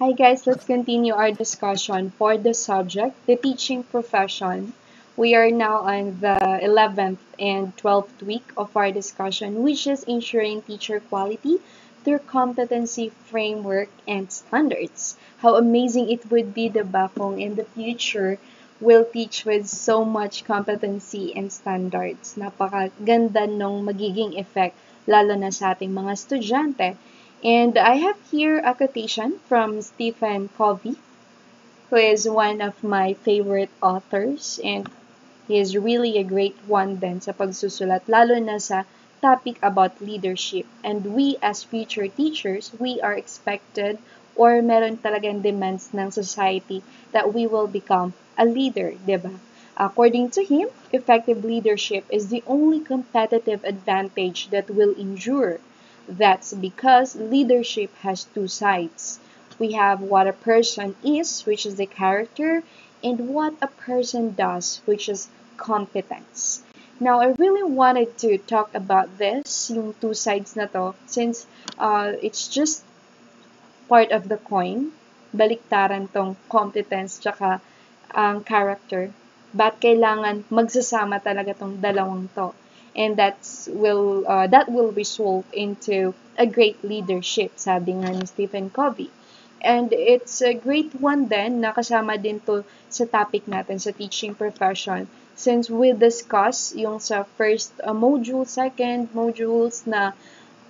Hi guys, let's continue our discussion for the subject, the teaching profession. We are now on the 11th and 12th week of our discussion, which is ensuring teacher quality through competency framework and standards. How amazing it would be, diba, kung in the future will teach with so much competency and standards. Napakaganda nung magiging effect lalo na sa ating mga estudyante. And I have here a quotation from Stephen Covey, who is one of my favorite authors, and he is really a great one din sa pagsusulat, lalo na sa topic about leadership. And we as future teachers, we are expected or meron talagang demands ng society that we will become a leader, diba? According to him, effective leadership is the only competitive advantage that will endure. That's because leadership has two sides. We have what a person is, which is the character, and what a person does, which is competence. Now, I really wanted to talk about this, yung two sides na to, since it's just part of the coin. Baliktaran tong competence tsaka ang character. Ba't kailangan magsasama talaga tong dalawang to? And that will result into a great leadership, sabi nga ni Stephen Covey. And it's a great one then na kasama din to sa topic natin sa teaching profession, since we discuss yung sa first module, second modules na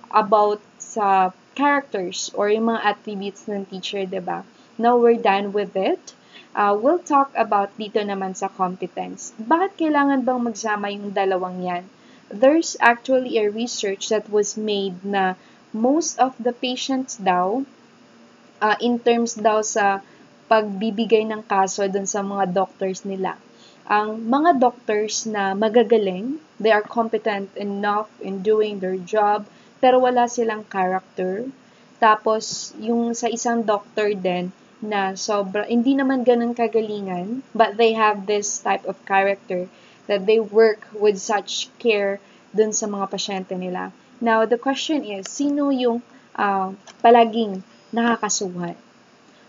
about sa characters or yung mga attributes ng teacher, diba? Now we're done with it. We'll talk about dito naman sa competence. Bakit kailangan bang magsama yung dalawang yan? There's actually a research that was made na most of the patients daw, in terms daw sa pagbibigay ng kaso dun sa mga doctors nila, ang mga doctors na magagaling, they are competent enough in doing their job, pero wala silang character. Tapos, yung sa isang doctor din, na hindi naman ganun kagalingan, but they have this type of character that they work with such care dun sa mga pasyente nila. Now, the question is, sino yung palaging nakakasuhan?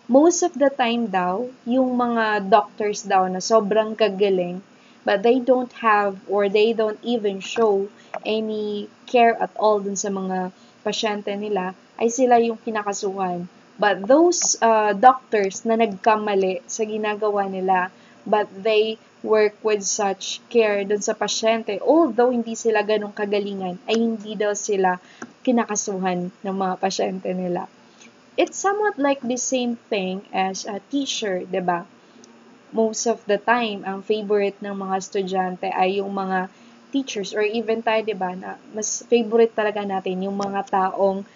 Most of the time daw, yung mga doctors daw na sobrang gagaling, but they don't have or they don't even show any care at all dun sa mga pasyente nila, ay sila yung kinakasuhan. But those doctors na nagkamali sa ginagawa nila, but they work with such care dun sa pasyente, although hindi sila ganong kagalingan, ay hindi daw sila kinakasuhan ng mga pasyente nila. It's somewhat like the same thing as a teacher, diba? Most of the time, ang favorite ng mga estudyante ay yung mga teachers or even tayo, diba, na mas favorite talaga natin yung mga taong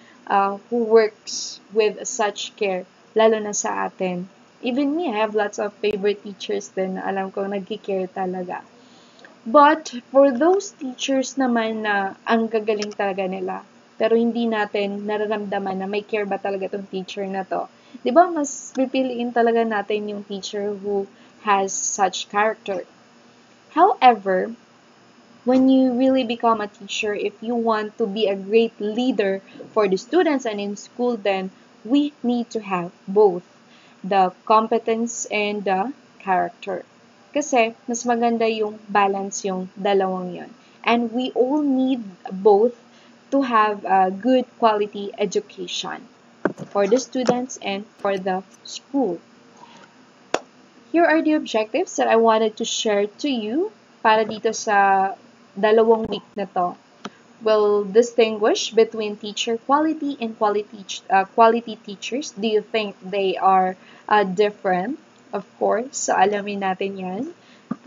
who works with such care, lalo na sa atin. Even me, I have lots of favorite teachers din na alam ko nagki-care talaga. But for those teachers naman na ang gagaling talaga nila, pero hindi natin nararamdaman na may care ba talaga tong teacher na to. 'Di ba mas pipiliin talaga natin yung teacher who has such character. However, when you really become a teacher, if you want to be a great leader for the students and in school, then we need to have both the competence and the character. Kasi mas maganda yung balance yung dalawang yon. And we all need both to have a good quality education for the students and for the school. Here are the objectives that I wanted to share to you para dito sa dalawang week na to. Will distinguish between teacher quality and quality teachers. Do you think they are different? Of course, so alamin natin yan.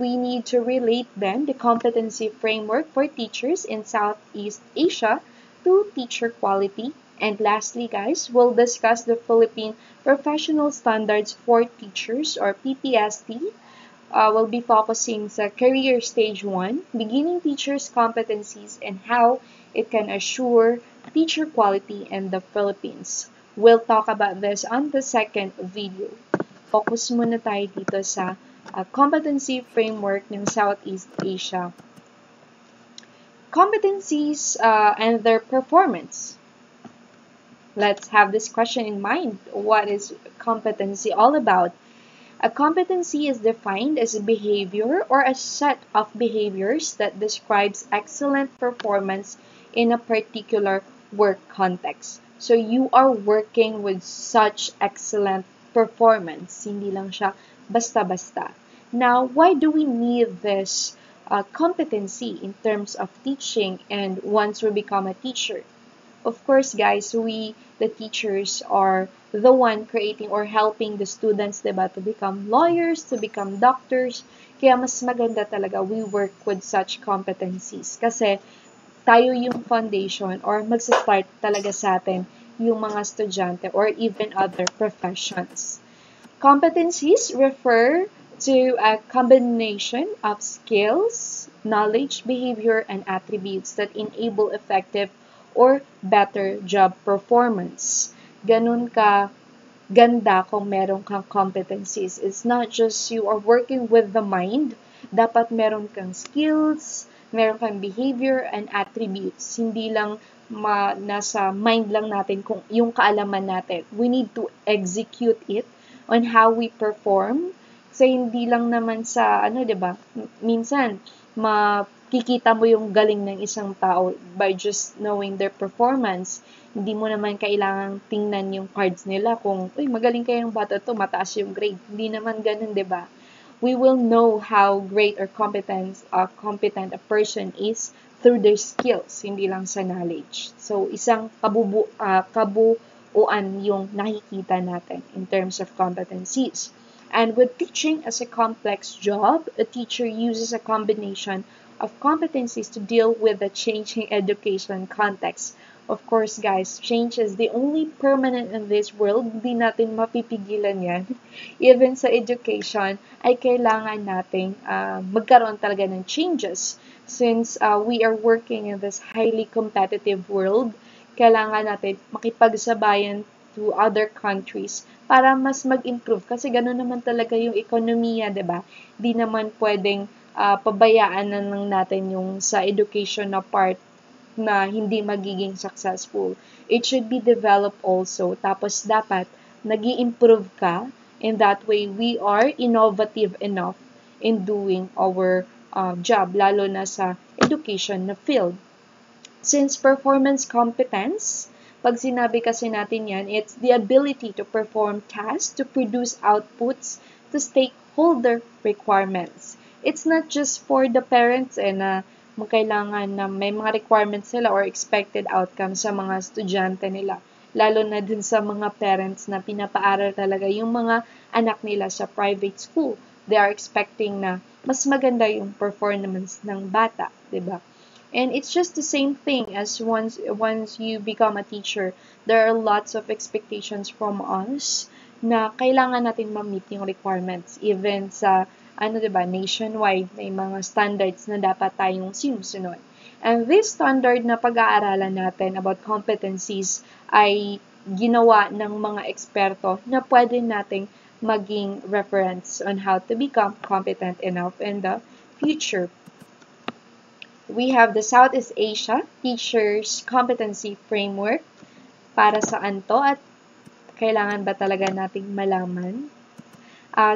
We need to relate then the competency framework for teachers in Southeast Asia to teacher quality. And lastly, guys, we'll discuss the Philippine Professional Standards for Teachers or PPST. We'll be focusing sa Career Stage 1, beginning teachers' competencies and how it can assure teacher quality in the Philippines. We'll talk about this on the second video. Focus muna tayo dito sa competency framework ng Southeast Asia. Competencies and their performance. Let's have this question in mind. What is competency all about? A competency is defined as a behavior or a set of behaviors that describes excellent performance in a particular work context. So you are working with such excellent performance. Hindi lang siya basta-basta. Now, why do we need this competency in terms of teaching and once we become a teacher? Of course, guys, we, the teachers, are the one creating or helping the students, diba, to become lawyers, to become doctors. Kaya mas maganda talaga we work with such competencies. Kasi tayo yung foundation or magsa-start talaga sa atin yung mga estudyante or even other professions. Competencies refer to a combination of skills, knowledge, behavior, and attributes that enable effective or better job performance. Ganun ka ganda kung meron kang competencies. It's not just you are working with the mind, dapat meron kang skills, meron kang behavior and attributes. Hindi lang nasa mind lang natin kung yung kaalaman natin. We need to execute it on how we perform. Kasi hindi lang naman sa, 'di ba? Minsan, makikita mo yung galing ng isang tao by just knowing their performance. Hindi mo naman kailangang tingnan yung cards nila kung, uy, magaling kayong bata to, mataas yung grade. Hindi naman ganun, 'di ba? We will know how great or competent a person is through their skills, hindi lang sa knowledge. So, isang kabuuan yung nakikita natin in terms of competencies. And with teaching as a complex job, a teacher uses a combination of competencies to deal with the changing education context. Of course, guys, change is the only permanent in this world. Hindi natin mapipigilan yan. Even sa education, ay kailangan nating magkaroon talaga ng changes. Since we are working in this highly competitive world, kailangan natin makipagsabayan to other countries para mas mag-improve. Kasi gano'n naman talaga yung ekonomiya, 'di ba? Di naman pwedeng pabayaan na lang natin yung sa education na part na hindi magiging successful. It should be developed also. Tapos dapat nag-i-improve ka. In that way, we are innovative enough in doing our job, lalo na sa education na field. Since performance competence, pag sinabi kasi natin yan, it's the ability to perform tasks, to produce outputs, to stakeholder requirements. It's not just for the parents na kailangan na may mga requirements sila or expected outcomes sa mga estudyante nila. Lalo na dun sa mga parents na pinapaaral talaga yung mga anak nila sa private school. They are expecting na mas maganda yung performance ng bata, 'di ba? And it's just the same thing as once you become a teacher, there are lots of expectations from us na kailangan natin ma-meet yung requirements. Even sa, 'di ba, nationwide, may mga standards na dapat tayong sinusunod. And this standard na pag-aaralan natin about competencies ay ginawa ng mga eksperto na pwede nating maging reference on how to become competent enough in the future. We have the Southeast Asia Teachers Competency Framework. Para saan to at kailangan ba talaga nating malaman?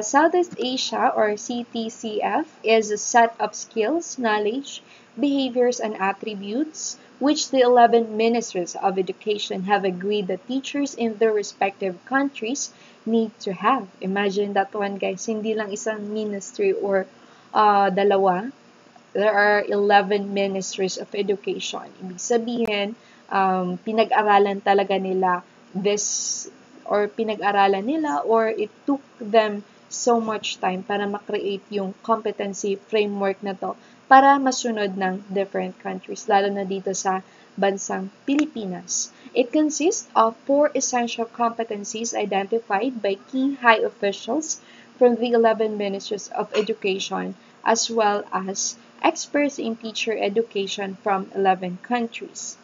Southeast Asia or CTCF is a set of skills, knowledge, behaviors, and attributes which the 11 ministries of education have agreed that teachers in their respective countries need to have. Imagine that one, guys. Hindi lang isang ministry or dalawa. There are 11 ministries of education. Ibig sabihin, pinag-aralan talaga nila or it took them so much time para ma-create yung competency framework na to para masunod ng different countries, lalo na dito sa bansang Pilipinas. It consists of 4 essential competencies identified by key high officials from the 11 ministries of education as well as experts in teacher education from 11 countries.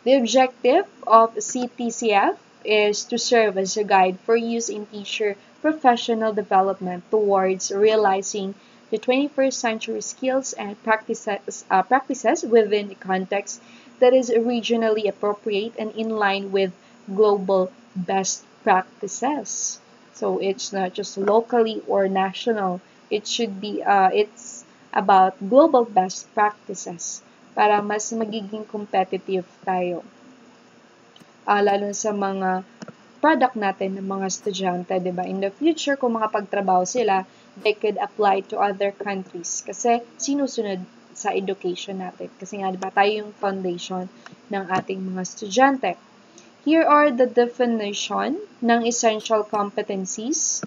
The objective of CTCF is to serve as a guide for use in teacher professional development towards realizing the 21st century skills and practices within the context that is regionally appropriate and in line with global best practices. So it's not just locally or national. It should be, it's about global best practices para mas magiging competitive tayo. Lalo sa mga product natin ng mga estudyante, di ba? In the future, kung makapagtrabaho sila, they could apply to other countries kasi sinusunod sa education natin. Kasi nga, di ba, tayo yung foundation ng ating mga estudyante. Here are the definition ng essential competencies.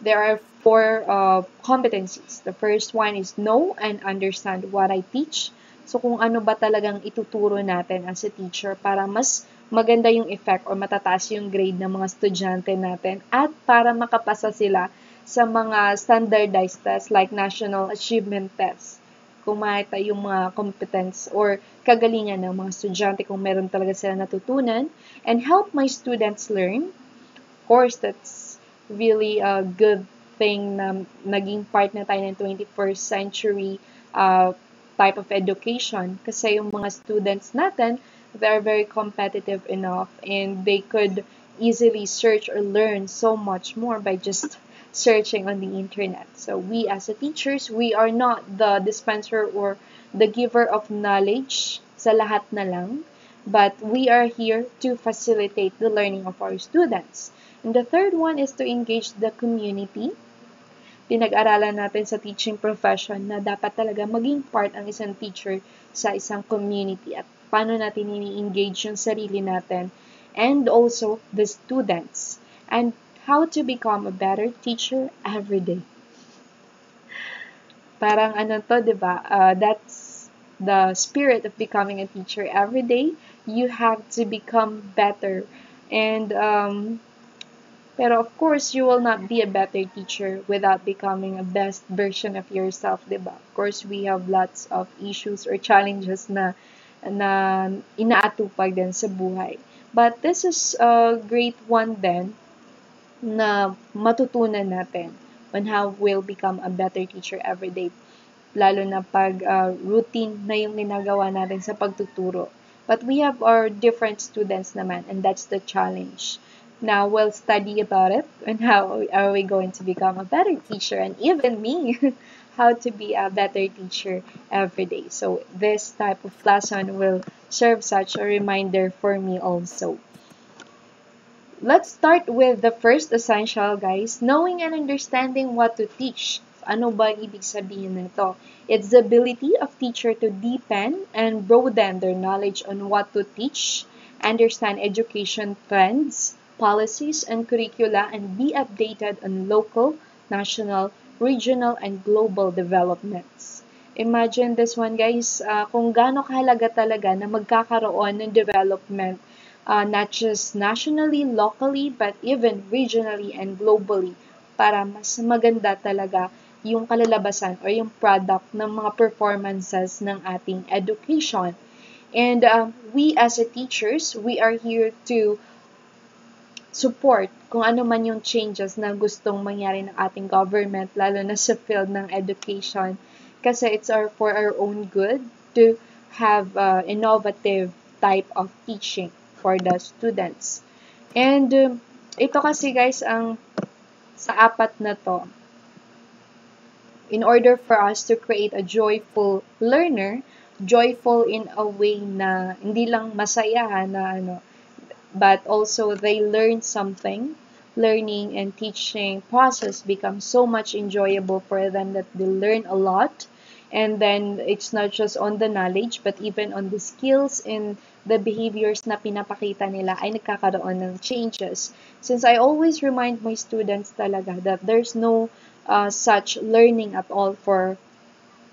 There are 4 competencies. The first one is know and understand what I teach. So, kung ano ba talagang ituturo natin as a teacher para mas maganda yung effect or matataas yung grade ng mga estudyante natin at para makapasa sila sa mga standardized tests like National Achievement Tests. Kung makita yung mga competence or kagalingan ng mga estudyante kung meron talaga sila natutunan, and help my students learn. Of course, that's really a good thing na naging part na tayo ng 21st century type of education kasi yung mga students natin, they're very competitive enough and they could easily search or learn so much more by just searching on the internet. So we as a teachers, we are not the dispenser or the giver of knowledge sa lahat na lang, but we are here to facilitate the learning of our students. And the third one is to engage the community. Pinag-aralan natin sa teaching profession na dapat talaga maging part ang isang teacher sa isang community at paano natin ini-engage yung sarili natin and also the students and how to become a better teacher every day. Parang ano to, di ba? That's the spirit of becoming a teacher every day. You have to become better. And, pero of course, you will not be a better teacher without becoming a best version of yourself, di ba? Of course, we have lots of issues or challenges na inaatupag din sa buhay. But this is a great one then na matutunan natin on how we'll become a better teacher every day. Lalo na pag routine na yung ginagawa natin sa pagtuturo. But we have our different students naman and that's the challenge. Now we'll study about it and how are we going to become a better teacher and even me, how to be a better teacher every day. So this type of lesson will serve such a reminder for me also. Let's start with the first essential, guys. Knowing and understanding what to teach. Ano ba ibig sabihin nito? It's the ability of teacher to deepen and broaden their knowledge on what to teach, understand education trends, policies, and curricula, and be updated on local, national, regional, and global developments. Imagine this one, guys, kung gaano kahalaga talaga na magkakaroon ng development not just nationally, locally, but even regionally and globally para mas maganda talaga yung kalalabasan or yung product ng mga performances ng ating education. And we as a teachers, we are here to support kung ano man yung changes na gustong mangyari ng ating government, lalo na sa field ng education. Kasi it's for our own good to have innovative type of teaching for the students. And ito kasi guys, ang sa apat na to, in order for us to create a joyful learner, joyful in a way na hindi lang masaya na but also they learn something. Learning and teaching process becomes so much enjoyable for them that they learn a lot. And then, it's not just on the knowledge, but even on the skills and the behaviors na pinapakita nila ay nagkakaroon ng changes. Since I always remind my students talaga that there's no such learning at all for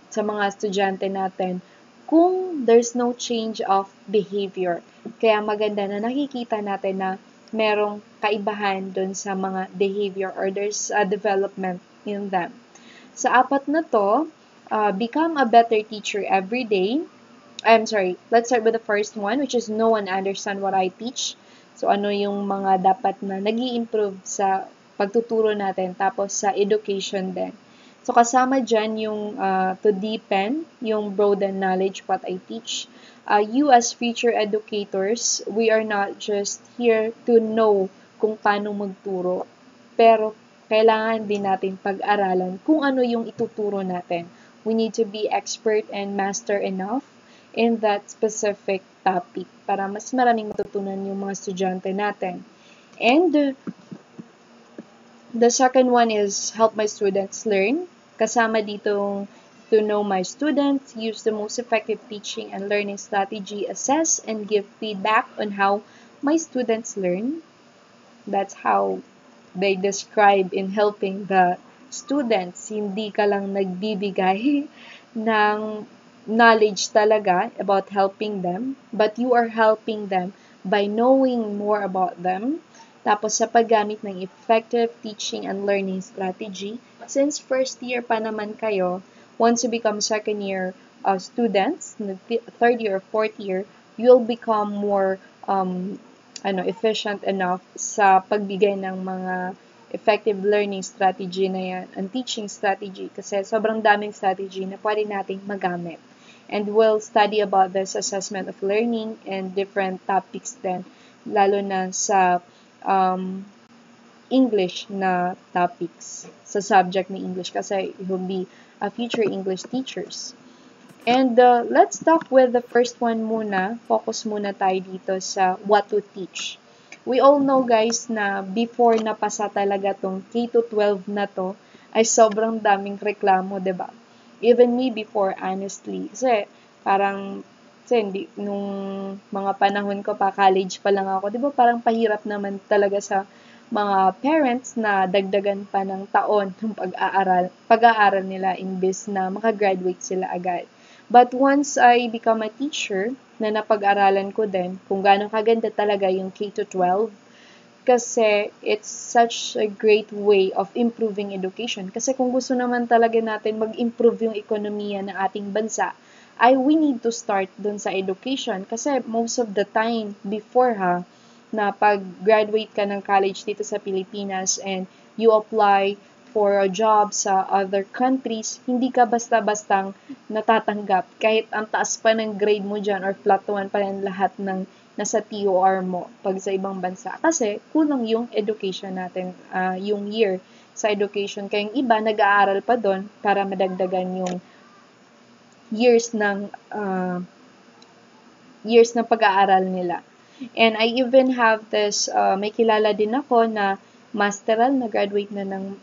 sa mga estudyante natin kung there's no change of behavior. Kaya maganda na nakikita natin na merong kaibahan dun sa mga behavior or there's a development in them. Sa apat na to, become a better teacher every day. Let's start with the first one, which is know and understand what I teach. So, ano yung mga dapat na nag-i-improve sa pagtuturo natin, tapos sa education din. So, kasama dyan yung to deepen, yung broaden knowledge what I teach. You as future educators, we are not just here to know kung paano magturo, pero kailangan din natin pag-aralan kung ano yung ituturo natin. We need to be expert and master enough in that specific topic para mas maraming matutunan yung mga estudyante natin. And the second one is help my students learn. Kasama dito to know my students, use the most effective teaching and learning strategy, assess and give feedback on how my students learn. That's how they describe in helping the students. Hindi ka lang nagbibigay ng knowledge talaga about helping them, but you are helping them by knowing more about them. Tapos sa paggamit ng effective teaching and learning strategy, since first year pa naman kayo, once you become second year students, third year or fourth year, you'll become more efficient enough sa pagbigay ng mga effective learning strategy na yan, and teaching strategy, kasi sobrang daming strategy na pwede nating magamit. And we'll study about this assessment of learning and different topics then, lalo na sa English na topics, sa subject ni English, kasi you will be a future English teachers. And let's talk with the first one muna. Focus muna tayo dito sa what to teach. We all know guys na before napasa talaga tong K-12 na to, ay sobrang daming reklamo, 'di ba? Even me before, honestly. Kasi parang, hindi, nung mga panahon ko pa, college pa lang ako, 'di ba parang pahirap naman talaga sa mga parents na dagdagan pa ng taon ng pag-aaral nila imbes na makagraduate sila agad. But once I become a teacher, na napag-aralan ko din kung gaano kaganda talaga yung K-12, kasi it's such a great way of improving education. Kasi kung gusto naman talaga natin mag-improve yung ekonomiya ng ating bansa, we need to start dun sa education. Kasi most of the time, before na pag-graduate ka ng college dito sa Pilipinas and you apply for a job sa other countries, hindi ka basta-bastang natatanggap. Kahit ang taas pa ng grade mo dyan or flat 1 pa rin lahat ng nasa TOR mo pag sa ibang bansa. Kasi kulang yung education natin, yung year sa education. Kaya yung iba nag-aaral pa doon para madagdagan yung years ng pag-aaral nila. And I even have this, may kilala din ako na masteral, na-graduate na ng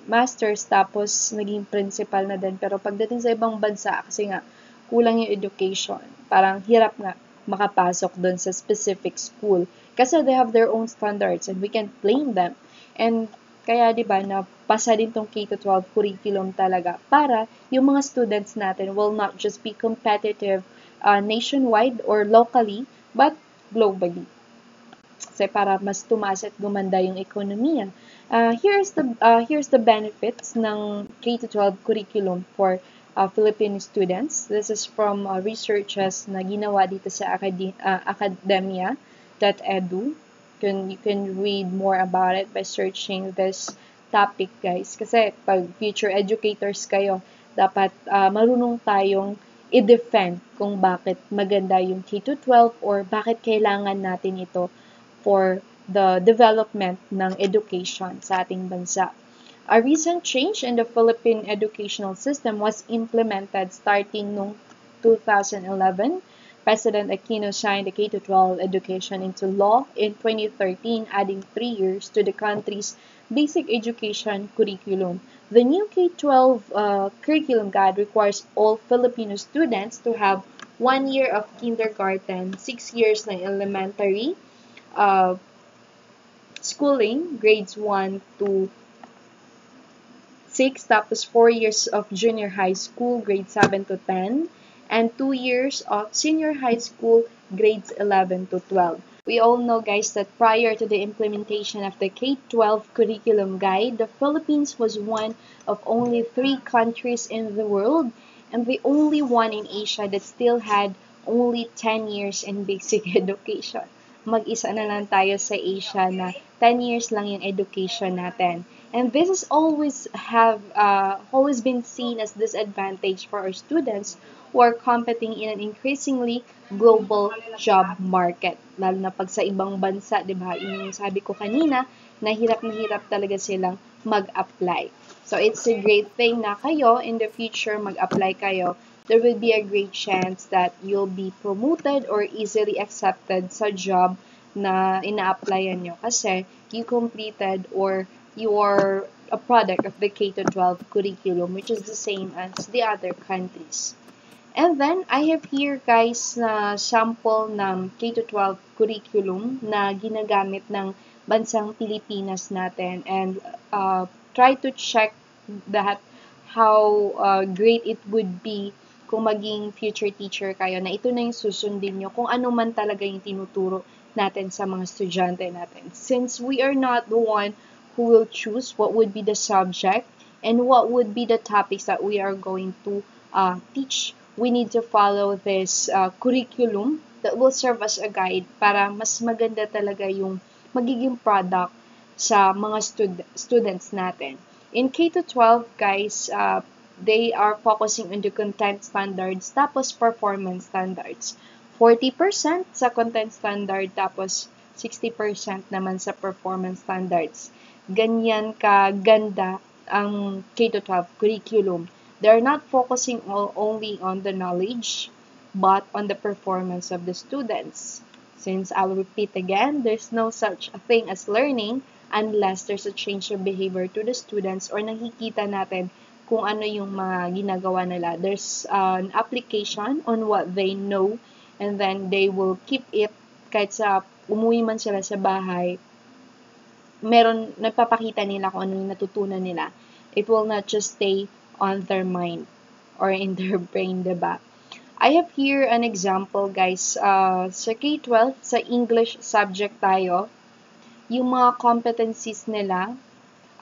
masters, tapos naging principal na din. Pero pagdating sa ibang bansa, kasi nga, kulang yung education. Parang hirap nga makapasok doon sa specific school. Kasi they have their own standards and we can't blame them. And kaya, di ba, napasa din tong K-12 curriculum talaga para yung mga students natin will not just be competitive nationwide or locally, but globally. Kasi para mas tumaas at gumanda yung ekonomiya. Here's the benefits ng K-12 curriculum for Filipino students. This is from researches na ginawa dito sa academia.edu. You can read more about it by searching this topic, guys. Kasi pag future educators kayo, dapat marunong tayong i-defend kung bakit maganda yung K-12 or bakit kailangan natin ito for the development ng education sa ating bansa. A recent change in the Philippine educational system was implemented starting noong 2011. President Aquino signed the K-12 education into law in 2013, adding 3 years to the country's basic education curriculum. The new K-12 curriculum guide requires all Filipino students to have 1 year of kindergarten, 6 years na elementary schooling, grades 1 to 6, tapos 4 years of junior high school, grades 7 to 10, and 2 years of senior high school, grades 11 to 12. We all know, guys, that prior to the implementation of the K-12 curriculum guide, the Philippines was one of only 3 countries in the world and the only one in Asia that still had only 10 years in basic education. Mag-isa na lang tayo sa Asia na 10 years lang yung education natin. And this has always been seen as disadvantage for our students who are competing in an increasingly global job market. Lalo na pag sa ibang bansa, di ba? Yung sabi ko kanina, na hirap talaga silang mag-apply. So it's a great thing na kayo, in the future, mag-apply kayo. There will be a great chance that you'll be promoted or easily accepted sa job na ina-applyan nyo kasi you completed or you are a product of the K-12 curriculum, which is the same as the other countries. And then, I have here guys na sample ng K-12 curriculum na ginagamit ng bansang Pilipinas natin, and try to check that how great it would be kung maging future teacher kayo, na ito na yung susundin nyo kung ano man talaga yung tinuturo natin sa mga estudyante natin. Since we are not the one who will choose what would be the subject and what would be the topics that we are going to teach, we need to follow this curriculum that will serve as a guide para mas maganda talaga yung magiging product sa mga students natin. In K-12, guys, they are focusing on the content standards tapos performance standards. 40% sa content standard tapos 60% naman sa performance standards. Ganyan ka ganda ang K-12 curriculum. They're not focusing only on the knowledge, but on the performance of the students. Since I'll repeat again, there's no such a thing as learning unless there's a change of behavior to the students or nakikita natin kung ano yung mga ginagawa nila. There's an application on what they know, and then they will keep it kahit sa umuwi man sila sa bahay, meron, nagpapakita nila kung ano yung natutunan nila. It will not just stay on their mind or in their brain, diba? I have here an example, guys. Sa K-12, sa English subject tayo, yung mga competencies nila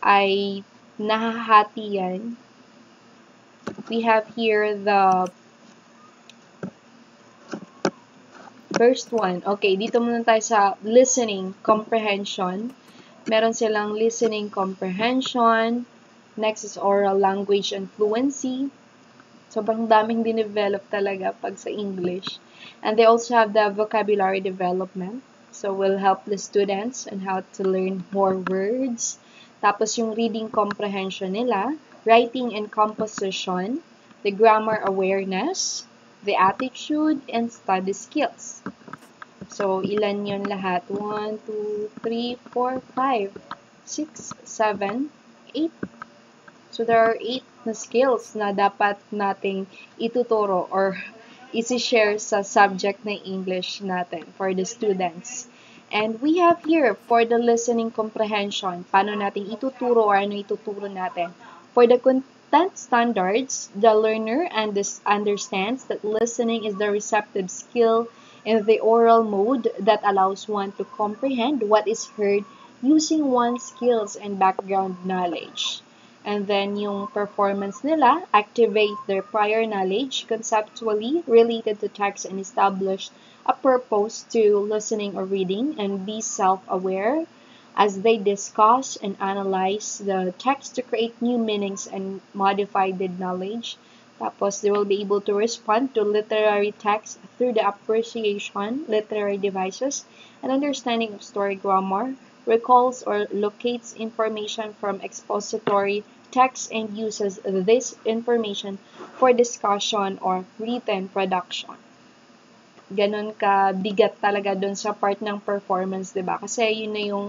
ay nahahati yan. We have here the first one. Okay, dito muna tayo sa listening comprehension. Meron silang listening comprehension. Next is oral language and fluency. Sobrang daming dinevelop talaga pag sa English. And they also have the vocabulary development. So, will help the students on how to learn more words. Tapos yung reading comprehension nila, writing and composition, the grammar awareness, the attitude, and study skills. So, ilan yun lahat? 1, 2, 3, 4, 5, 6, 7, 8. So, there are 8 na skills na dapat nating ituturo or isi-share sa subject na English natin for the students. And we have here for the listening comprehension, paano natin ituturo or ano ituturo natin. For the content standards, the learner understands that listening is the receptive skill in the oral mode that allows one to comprehend what is heard using one's skills and background knowledge. And then yung performance nila, activate their prior knowledge conceptually related to text and establish a purpose to listening or reading, and be self-aware as they discuss and analyze the text to create new meanings and modify the knowledge. Tapos they will be able to respond to literary text through the appreciation, literary devices, and understanding of story grammar, recalls or locates information from expository text and uses this information for discussion or written production. Ganon ka bigat talaga dun sa part ng performance, diba? Kasi yun na yung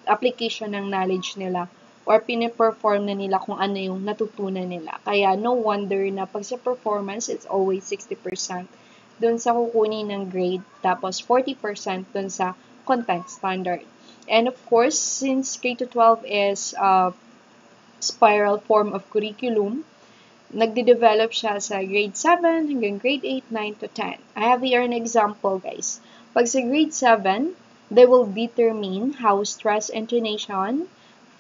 application ng knowledge nila or piniperform na nila kung ano yung natutunan nila. Kaya no wonder na pag sa performance, it's always 60% dun sa kukunin ng grade, tapos 40% dun sa content standard. And of course, since K-12 is spiral form of curriculum, nagde-develop siya sa grade 7 hanggang grade 8, 9 to 10. I have here an example, guys. Pag sa grade 7, they will determine how stress intonation,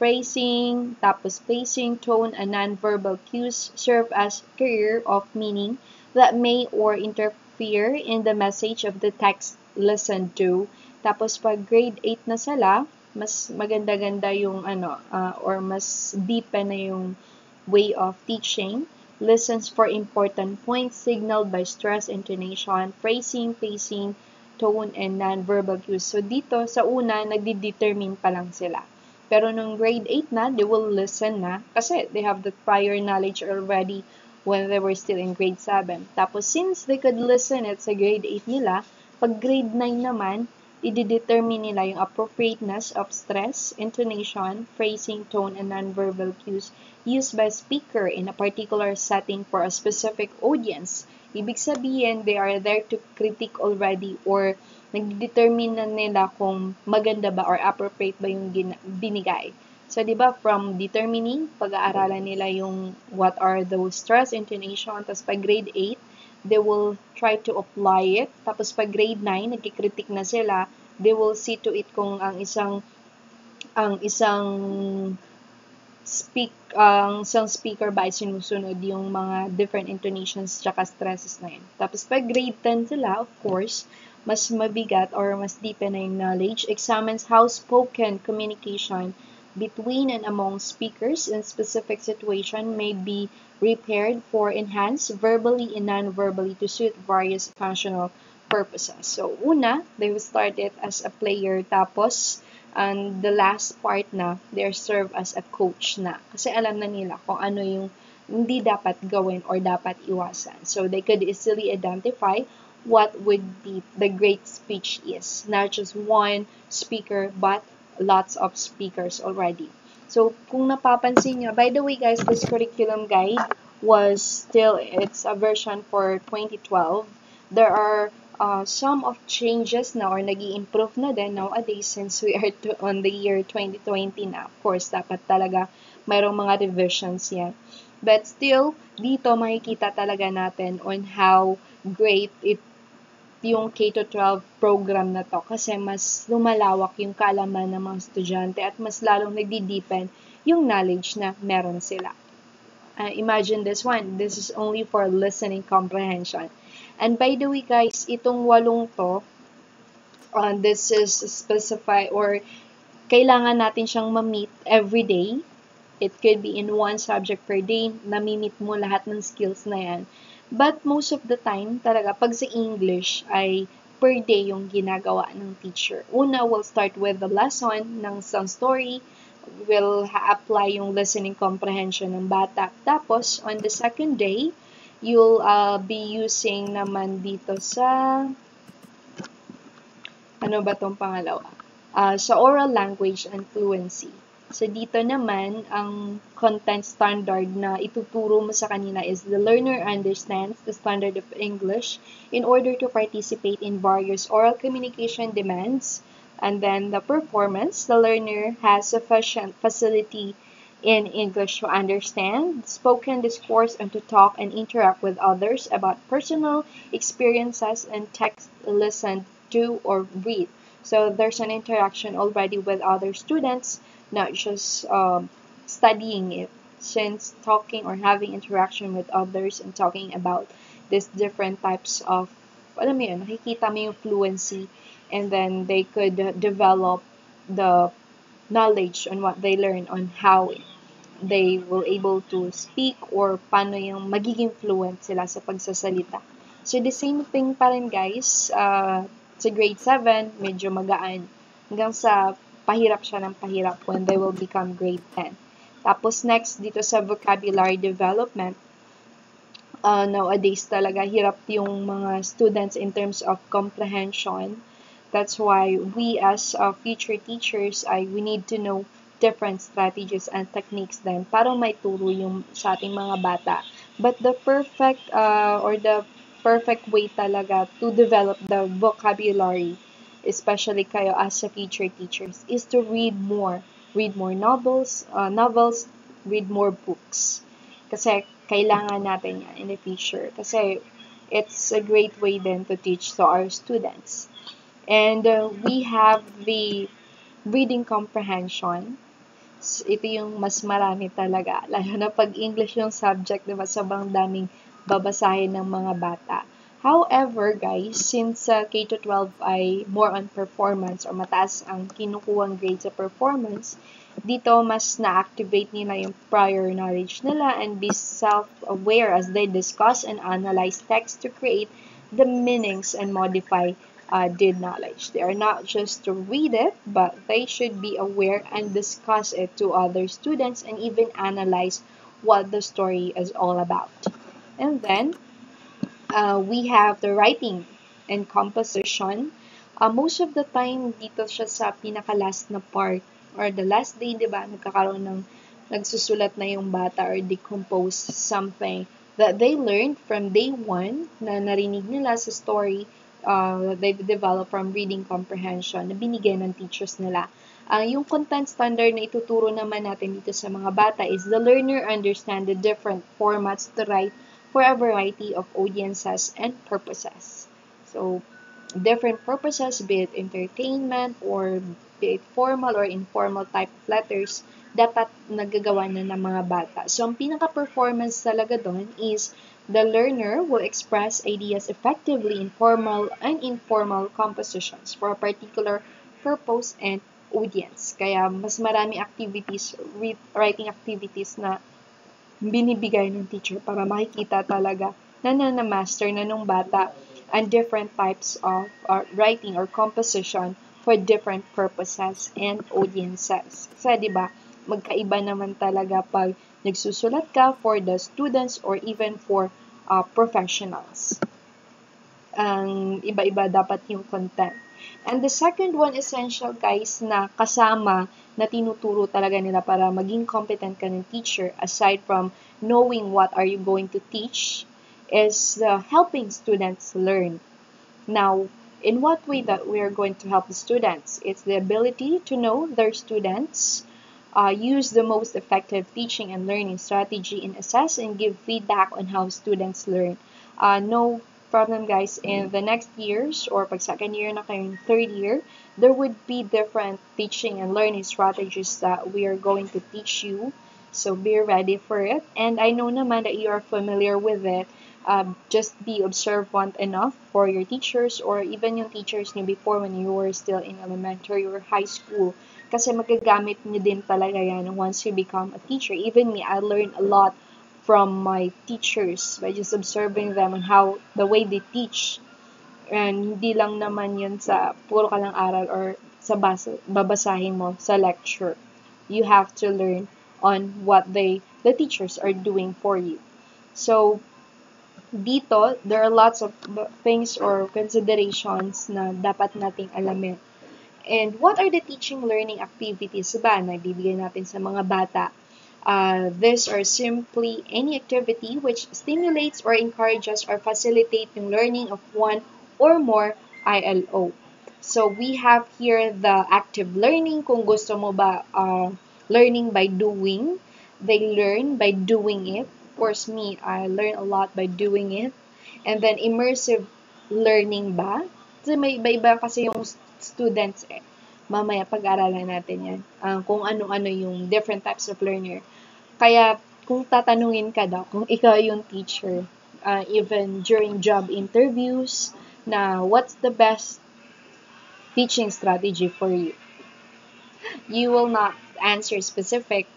phrasing, tapos spacing, tone, and nonverbal cues serve as carrier of meaning that may or interfere in the message of the text listened to. Tapos pag grade 8 na sila, mas maganda-ganda yung or mas deepen na yung way of teaching. Listens for important points signaled by stress, intonation, phrasing, pacing, tone, and non-verbal cues. So dito, sa una, nagdi-determine pa lang sila. Pero nung grade 8 na, they will listen na kasi they have the prior knowledge already when they were still in grade 7. Tapos, since they could listen it sa grade 8 nila, pag grade 9 naman, i-determine nila yung appropriateness of stress, intonation, phrasing, tone, and nonverbal cues used by speaker in a particular setting for a specific audience. Ibig sabihin, they are there to critique already or nag-determine na nila kung maganda ba or appropriate ba yung binigay. So, di ba, from determining, pag-aaralan nila yung what are those stress, intonation, tapos pag grade 8, they will try to apply it. Tapos pag grade 9, nagkikritik na sila, they will see to it kung ang isang speaker ba ay sinusunod yung mga different intonations tsaka stresses na yun. Tapos pag grade 10 sila, of course, mas mabigat or mas deepen na yung knowledge, examines how spoken communication between and among speakers in specific situation may be repaired for enhanced verbally and non-verbally to suit various functional purposes. So, una, they will start it as a player, tapos, and the last part na, they serve as a coach na. Kasi alam na nila kung ano yung hindi dapat gawin or dapat iwasan. So, they could easily identify what would be the great speech is. Not just one speaker, but lots of speakers already. So, kung napapansin nyo, by the way guys, this curriculum guide was still, it's a version for 2012. There are some of changes na or nag-i-improve na din nowadays since we are on the year 2020 na. Of course, dapat talaga mayroong mga revisions yan. But still, dito makikita talaga natin on how great yung K-12 program na to kasi mas lumalawak yung kaalaman ng mga estudyante at mas lalong nagdi-deepen yung knowledge na meron sila. Imagine this one. This is only for listening comprehension. And by the way guys, itong 8 to, this is specified or kailangan natin siyang ma-meet every day. It could be in one subject per day, nami-meet mo lahat ng skills na yan. But most of the time, talaga, pag sa English ay per day yung ginagawa ng teacher. Una, we'll start with the lesson ng some story. We'll apply yung listening comprehension ng bata. Tapos, on the second day, you'll be using naman dito sa, ano ba tong pangalawa? Sa oral language and fluency. So, dito naman, ang content standard na ituturo mo sa kanila is the learner understands the standard of English in order to participate in various oral communication demands. And then the performance, the learner has sufficient facility in English to understand spoken discourse and to talk and interact with others about personal experiences and text listened to or read. So, there's an interaction already with other students, not just studying it, since talking or having interaction with others and talking about these different types of, alam mo yun, nakikita mo yung fluency, and then they could develop the knowledge on what they learn on how they will able to speak or paano yung magiging fluent sila sa pagsasalita. So, the same thing pa rin guys, sa grade 7, medyo magaan. Hanggang sa pahirap siya ng pahirap when they will become grade 10. Tapos next, dito sa vocabulary development, nowadays talaga hirap yung mga students in terms of comprehension. That's why we as future teachers, we need to know different strategies and techniques din para may turo yung sa ating mga bata. But the perfect way talaga to develop the vocabulary, especially kayo as a future teachers, is to read more. Read more novels, read more books. Kasi kailangan natin yan in the future. Kasi it's a great way then to teach to our students. And we have the reading comprehension. Ito yung mas marami talaga. Lalo na pag English yung subject, diba? Sobrang daming babasahin ng mga bata. However, guys, since K to 12 ay more on performance or mataas ang kinukuhang grade sa performance, dito mas na-activate nila yung prior knowledge nila and be self-aware as they discuss and analyze text to create the meanings and modify the knowledge. They are not just to read it, but they should be aware and discuss it to other students and even analyze what the story is all about. And then, we have the writing and composition. Most of the time, dito siya sa pinaka-last na part or the last day, di ba, nagsusulat na yung bata or decompose something that they learned from day one na narinig nila sa story they've developed from reading comprehension na binigay ng teachers nila. Yung content standard na ituturo naman natin dito sa mga bata is the learner understand the different formats to write for a variety of audiences and purposes. So, different purposes, be it entertainment or be it formal or informal type of letters, dapat nagagawa na ng mga bata. So, ang pinaka-performance talaga doon is the learner will express ideas effectively in formal and informal compositions for a particular purpose and audience. Kaya mas marami activities, writing activities na binibigay ng teacher para makikita talaga na na-master na nung bata and different types of writing or composition for different purposes and audiences. Kasi, di ba, magkaiba naman talaga pag nagsusulat ka for the students or even for professionals. Iba-iba dapat yung content. And the second one, essential guys, na kasama na tinuturo talaga nila para maging competent ka ng teacher, aside from knowing what are you going to teach, is helping students learn. Now, in what way that we are going to help the students? It's the ability to know their students, use the most effective teaching and learning strategy, and assess and give feedback on how students learn. No problem, guys, in the next years or pag second year na kayo, third year, there would be different teaching and learning strategies that we are going to teach you. So be ready for it. And I know naman that you are familiar with it. Just be observant enough for your teachers or even yung teachers niyo before when you were still in elementary or high school. Kasi magagamit niyo din talaga yan once you become a teacher. Even me, I learned a lot from my teachers by just observing them and how the way they teach. And hindi lang naman yun sa puro ka lang aral or sa babasahin mo sa lecture. You have to learn on what the teachers are doing for you. So, dito, there are lots of things or considerations na dapat nating alamin. And what are the teaching learning activities ba na ibibigay natin sa mga bata? These are simply any activity which stimulates or encourages or facilitates the learning of one or more ILO. So we have here the active learning. Kung gusto mo ba learning by doing, they learn by doing it. Of course, me, I learn a lot by doing it. And then immersive learning ba? Kasi may iba-iba kasi yung students eh. Mamaya pag-aralan natin yan. Kung ano-ano yung different types of learner. Kaya kung tatanungin ka daw, kung ikaw yung teacher, even during job interviews, na what's the best teaching strategy for you? You will not answer specific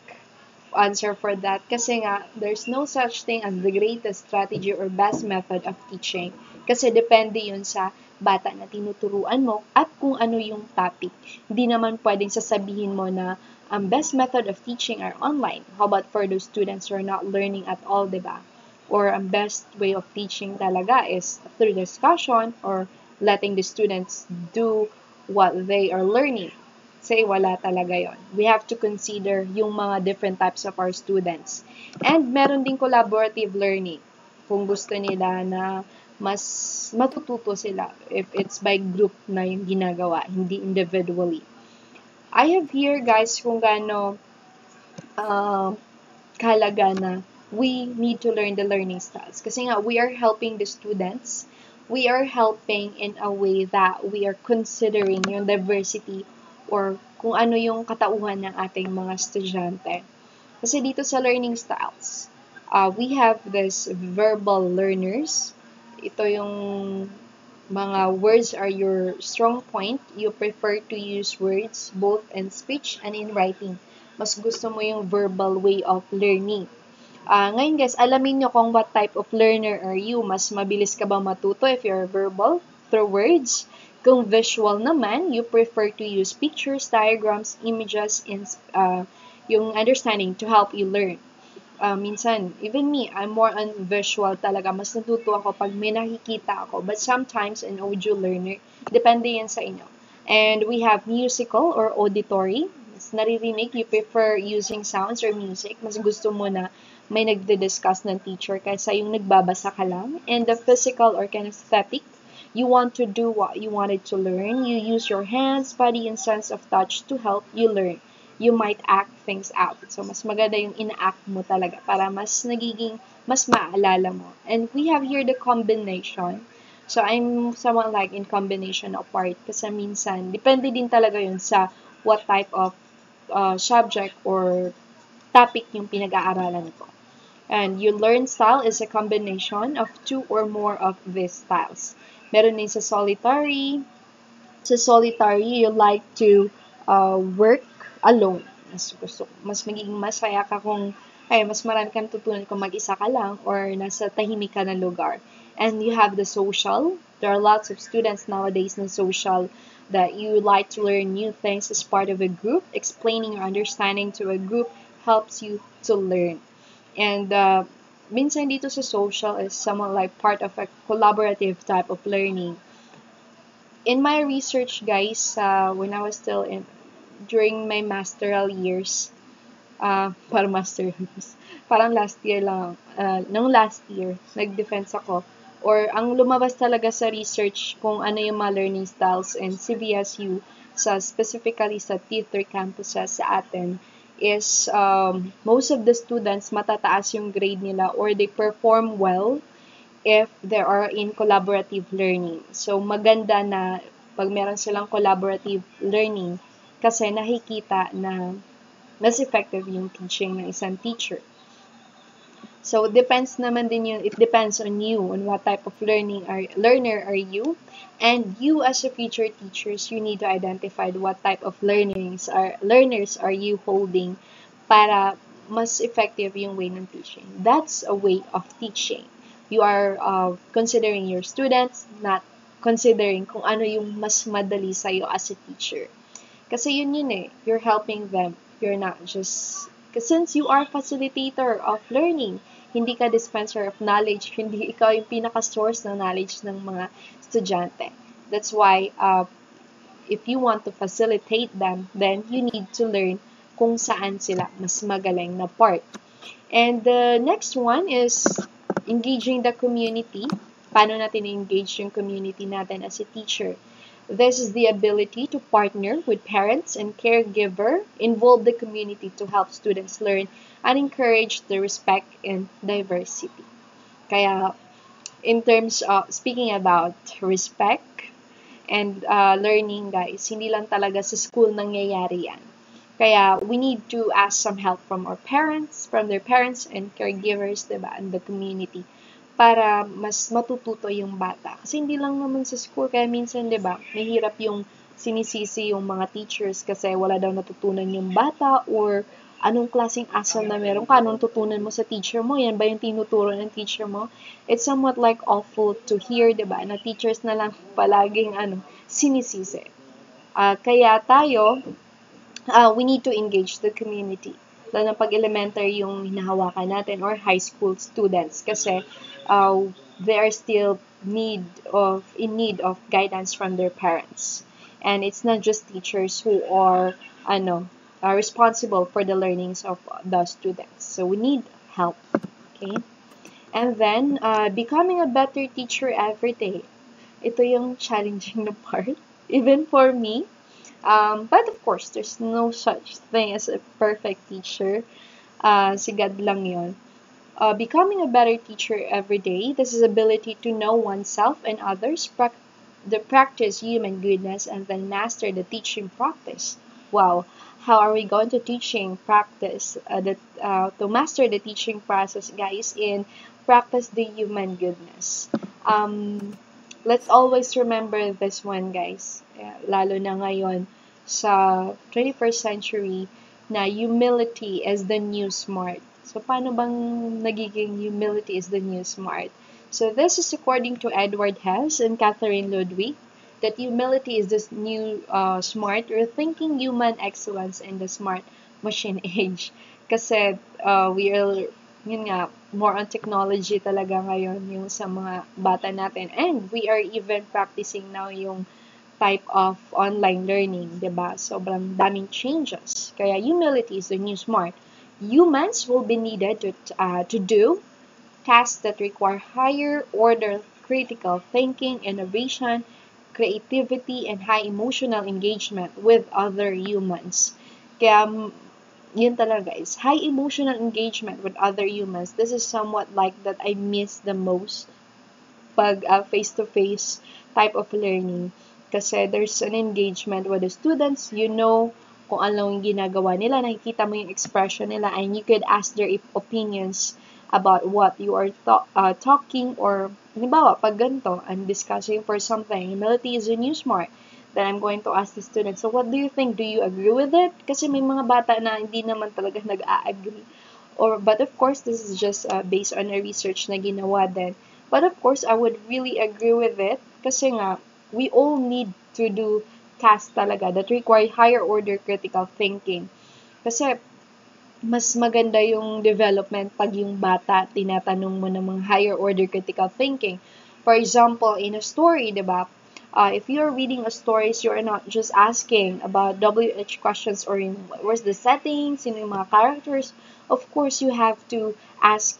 answer for that kasi nga, there's no such thing as the greatest strategy or best method of teaching. Kasi depende yun sa bata na tinuturuan mo at kung ano yung topic. Hindi naman pwedeng sasabihin mo na ang best method of teaching are online. How about for those students who are not learning at all, diba? Or ang best way of teaching talaga is through discussion or letting the students do what they are learning. Say, wala talaga yon. We have to consider yung mga different types of our students. And meron din collaborative learning. Kung gusto nila na mas matututo sila if it's by group na yung ginagawa, hindi individually. I have here, guys, kung gaano kahalaga na we need to learn the learning styles. Kasi nga, we are helping the students. We are helping in a way that we are considering yung diversity or kung ano yung katauhan ng ating mga estudyante. Kasi dito sa learning styles, we have this verbal learners, ito yung mga words are your strong point. You prefer to use words both in speech and in writing. Mas gusto mo yung verbal way of learning. Ngayon guys, alamin nyo kung what type of learner are you. Mas mabilis ka ba matuto if you're verbal through words? Kung visual naman, you prefer to use pictures, diagrams, images, and yung understanding to help you learn. Minsan, even me, I'm more on visual talaga. Mas natuto ako pag may nakikita ako. But sometimes, an audio learner, depende yan sa inyo. And we have musical or auditory. Mas naririnig, you prefer using sounds or music. Mas gusto mo na may nagde-discuss ng teacher kaysa yung nagbabasa ka lang. And the physical or kinesthetic, you want to do what you wanted to learn. You use your hands, body, and sense of touch to help you learn. You might act things out. So, mas maganda yung ina-act mo talaga para mas mas maalala mo. And we have here the combination. So, I'm somewhat like in combination of part kasi minsan, depende din talaga yun sa what type of subject or topic yung pinag-aaralan ko. And your learn style is a combination of two or more of these styles. Meron din sa solitary. Sa solitary, you like to work alone. Mas magiging masaya ka kung, mas marami kang tutunan kung mag-isa ka lang or nasa tahimik ka na lugar. And you have the social. There are lots of students nowadays na social that you like to learn new things as part of a group. Explaining or understanding to a group helps you to learn. And minsan dito sa social is somewhat like part of a collaborative type of learning. In my research, guys, when I was still during my masteral years, parang master years, parang last year lang, nung last year, nag-defense ako. Or ang lumabas talaga sa research kung ano yung mga learning styles in CVSU, specifically sa T3 campuses sa atin, is most of the students matataas yung grade nila or they perform well if they are in collaborative learning. So, maganda na pag meron silang collaborative learning kasi nakikita na mas effective yung teaching ng isang teacher. So, depends naman din yun. It depends on you, on what type of learner are you. And you as a future teachers, you need to identify what type of learners are you holding para mas effective yung way ng teaching. That's a way of teaching. You are considering your students, not considering kung ano yung mas madali sa'yo as a teacher. Kasi yun eh. You're helping them. You're not just... Since you are facilitator of learning, hindi ka dispenser of knowledge, hindi ikaw yung pinaka-source ng knowledge ng mga estudyante. That's why, if you want to facilitate them, then you need to learn kung saan sila mas magaling na part. And the next one is engaging the community. Paano natin engage yung community natin as a teacher? This is the ability to partner with parents and caregiver, involve the community to help students learn, and encourage the respect and diversity. Kaya, in terms of speaking about respect and learning, guys, hindi lang talaga sa school nangyayari yan. Kaya, we need to ask some help from their parents and caregivers, diba, and the community para mas matututo yung bata. Kasi hindi lang naman sa school, kaya minsan, diba, mahirap yung sinisisi yung mga teachers kasi wala daw natutunan yung bata or anong klaseng asal na meron ka, anong tutunan mo sa teacher mo, yan ba yung tinuturo ng teacher mo? It's somewhat like awful to hear, diba, na teachers na lang palaging sinisisi. Kaya tayo, we need to engage the community. Lalo na pag elementary yung hinahawakan natin or high school students kasi they are still in need of guidance from their parents. And it's not just teachers who are responsible for the learnings of the students. So we need help. Okay? And then, becoming a better teacher every day. Ito yung challenging na part, even for me. But of course, there's no such thing as a perfect teacher. Si God lang yun. Becoming a better teacher every day, this is ability to know oneself and others, practice human goodness, and then master the teaching practice. Wow, how are we going to to master the teaching process, guys, in practice the human goodness? Let's always remember this one, guys. Lalo na ngayon sa 21st century na humility is the new smart. So, paano bang nagiging humility is the new smart? So, this is according to Edward Hess and Catherine Ludwig, that humility is this new smart, rethinking human excellence in the smart machine age. Kasi we are, yun nga, more on technology talaga ngayon yung sa mga bata natin. And we are even practicing now yung type of online learning, 'di ba? Sobrang daming changes. Kaya humility is the new smart. Humans will be needed to do tasks that require higher order critical thinking, innovation, creativity, and high emotional engagement with other humans. Kaya yun talaga guys, high emotional engagement with other humans. This is somewhat like that I miss the most pag face-to-face type of learning. Kasi there's an engagement with the students, you know kung ano yung ginagawa nila, nakikita mo yung expression nila, and you could ask their opinions about what you are talking, or halimbawa, pag ganito, I'm discussing for something, humility is a new smart, then I'm going to ask the students, so what do you think? Do you agree with it? Kasi may mga bata na hindi naman talaga nag-a-agree. But of course, this is just based on a research na ginawa din. But of course, I would really agree with it kasi nga, we all need to do tasks talaga that require higher order critical thinking. Kasi mas maganda yung development pag yung bata tinatanong mo ng mga higher order critical thinking. For example, in a story, di ba? If you're reading a stories, you're not just asking about WH questions or where's the setting, sino yung mga characters. Of course, you have to ask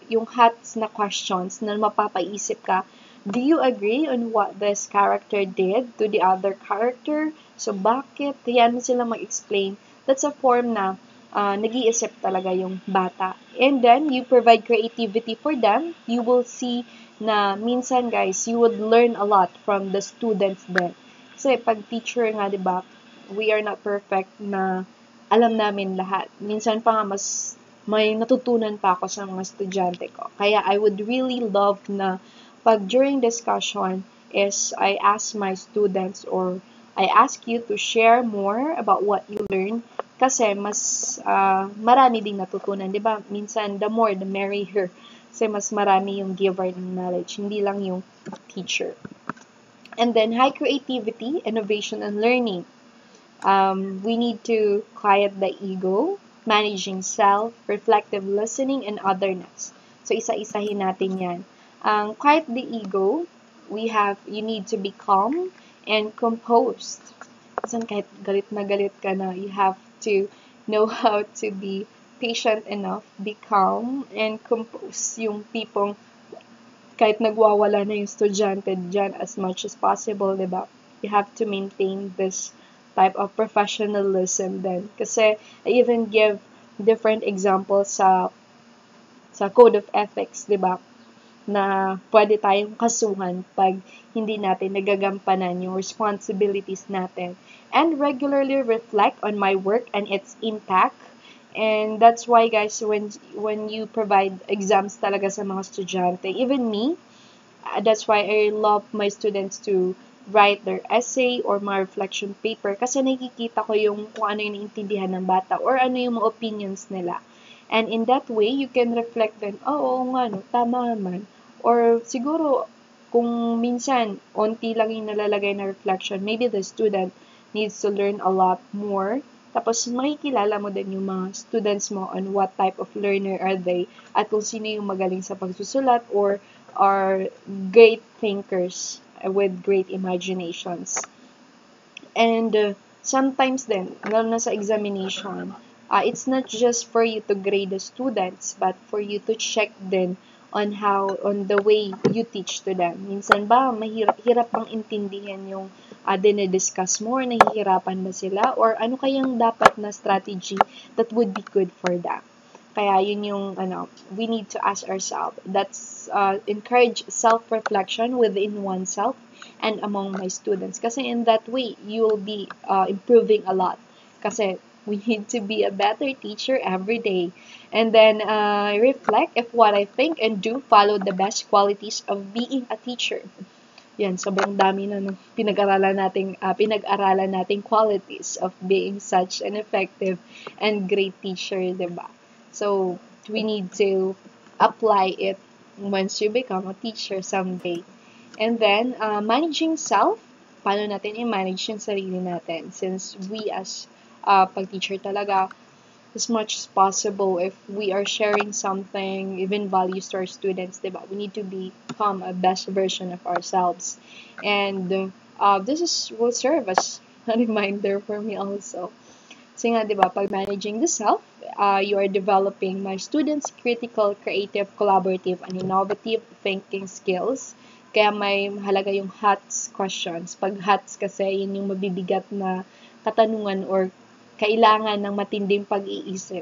yung hats na questions na mapapaisip ka. Do you agree on what this character did to the other character? So, bakit? Yan mo sila mag-explain. That's a form na nag-iisip talaga yung bata. And then, you provide creativity for them. You will see na minsan, guys, you would learn a lot from the students din. Kasi pag teacher nga, di ba, we are not perfect na alam namin lahat. Minsan pa nga mas may natutunan pa ako sa mga estudyante ko. Kaya I would really love na pag during discussion is I ask my students or I ask you to share more about what you learn kasi mas marami ding natutunan, 'di ba? Minsan the more the merrier. Kasi mas marami yung giver ng knowledge, hindi lang yung teacher. And then high creativity, innovation and learning. We need to quiet the ego, managing self, reflective listening, and otherness. So, isa-isahin natin yan. Quiet the ego, you need to be calm and composed. So, kahit galit na galit ka na, you have to know how to be patient enough, be calm, and composed. Yung tipong kahit nagwawala na yung estudyante dyan as much as possible, di ba? You have to maintain this type of professionalism then. Kasi I even give different examples sa code of ethics, di ba? Na pwede tayong kasuhan pag hindi natin nagagampanan yung responsibilities natin. And regularly reflect on my work and its impact. And that's why, guys, when you provide exams talaga sa mga estudyante, even me, that's why I love my students to write their essay or my reflection paper kasi nakikita ko yung kung ano yung naintindihan ng bata or ano yung mga opinions nila. And in that way, you can reflect then, oo nga, no, tama naman. Or siguro, kung minsan, onti lang yung nalalagay na reflection, maybe the student needs to learn a lot more. Tapos, makikilala mo din yung mga students mo on what type of learner are they at kung sino yung magaling sa pagsusulat or are great thinkers with great imaginations. And sometimes then, lalo na sa examination, it's not just for you to grade the students, but for you to check then on the way you teach to them. Minsan ba, hirap bang intindihan yung dinidiscuss mo, or nahihirapan ba sila, or ano kayang dapat na strategy that would be good for them. Kaya yun yung, we need to ask ourselves. That's encourage self-reflection within oneself and among my students. Kasi in that way, you will be improving a lot. Kasi We need to be a better teacher every day. And then reflect if what I think and do follow the best qualities of being a teacher. Yan, sobrang dami na ng pinag-aralan nating qualities of being such an effective and great teacher, 'di ba? So, we need to apply it once you become a teacher someday. And then, managing self, paano natin i-manage yung sarili natin? Since we as pag-teacher talaga, as much as possible, if we are sharing something, even values to our students, diba? We need to become a best version of ourselves. And will serve as a reminder for me also. Kasi nga, diba, pag managing the self, you are developing my students' critical, creative, collaborative, and innovative thinking skills. Kaya may mahalaga yung HATS questions. Pag HATS kasi, yun yung mabibigat na katanungan or kailangan ng matinding pag-iisip.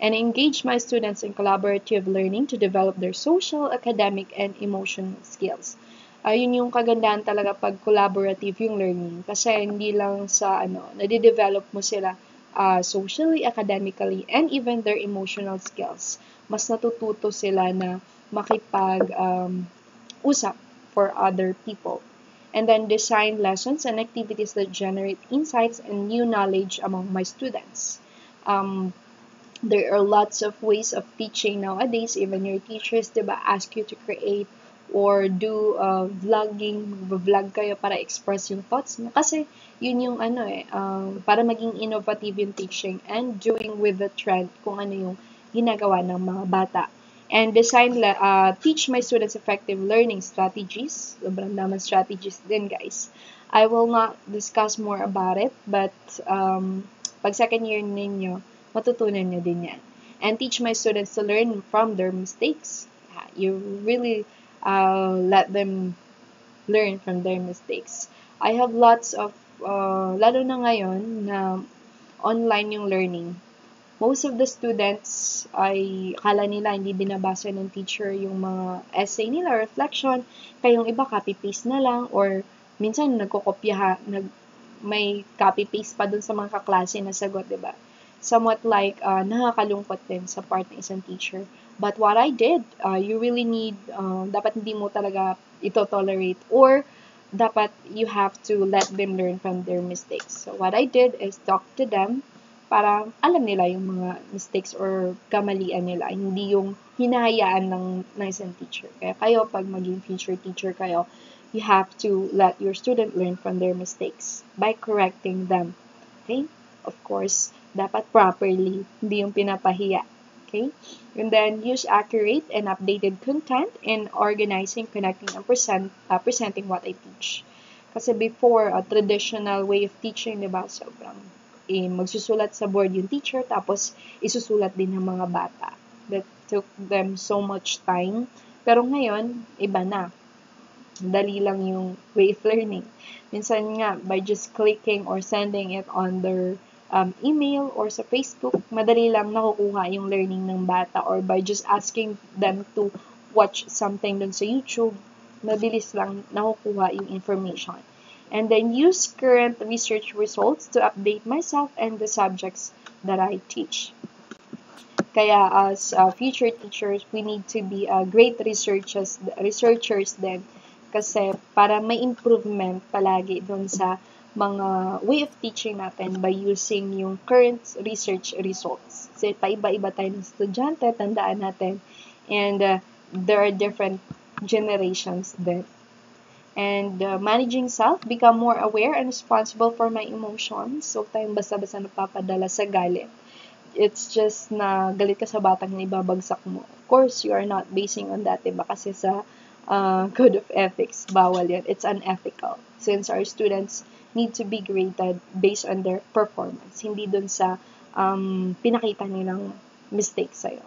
And engage my students in collaborative learning to develop their social, academic, and emotional skills. Yun yung kagandahan talaga pag collaborative yung learning. Kasi hindi lang sa nade-develop mo sila socially, academically, and even their emotional skills. Mas natututo sila na usap for other people. And then design lessons and activities that generate insights and new knowledge among my students. There are lots of ways of teaching nowadays. Even your teachers, diba, ask you to create or do vlogging, vlog kayo para express yung thoughts mo. Kasi yun yung para maging innovative yung teaching and doing with the trend kung ano yung ginagawa ng mga bata. And teach my students effective learning strategies. Sobrang naman strategies din, guys. I will not discuss more about it, but pag second year ninyo, matutunan nyo din yan. And teach my students to learn from their mistakes. You really let them learn from their mistakes. I have lots of, lalo na ngayon na online yung learning. Most of the students ay akala nila hindi binabasa ng teacher yung mga essay nila, reflection, kaya yung iba copy-paste na lang or minsan may copy-paste pa dun sa mga kaklase na sagot, diba? Somewhat like nakakalungkot din sa part ng isang teacher. But what I did, you really need, dapat hindi mo talaga ito-tolerate or dapat you have to let them learn from their mistakes. So what I did is talk to them para alam nila yung mga mistakes or kamalian nila. Hindi yung hinahayaan ng isang teacher. Kaya kayo, pag maging future teacher kayo, you have to let your student learn from their mistakes by correcting them. Okay? Of course, dapat properly, hindi yung pinapahiya. Okay? And then, use accurate and updated content in organizing, connecting, and presenting what I teach. Kasi before, a traditional way of teaching, diba, sobrang magsusulat sa board yung teacher, tapos isusulat din ng mga bata. That took them so much time. Pero ngayon, iba na. Dali lang yung way of learning. Minsan nga, by just clicking or sending it on their email or sa Facebook, madali lang nakukuha yung learning ng bata, or by just asking them to watch something dun sa YouTube, mabilis lang nakukuha yung information. And then use current research results to update myself and the subjects that I teach. Kaya as future teachers, we need to be great researchers din, kasi para may improvement palagi dun sa mga way of teaching natin by using yung current research results. Kasi paiba-iba tayo ng estudyante, tandaan natin. And there are different generations din. And managing self, become more aware and responsible for my emotions. So, tayong basta-basta napapadala sa galit. It's just na galit ka sa batang na ibabagsak mo. Of course, you are not basing on that, diba? Kasi sa code of ethics, bawal yan. It's unethical. Since our students need to be graded based on their performance. Hindi dun sa pinakita nilang mistake sa'yo.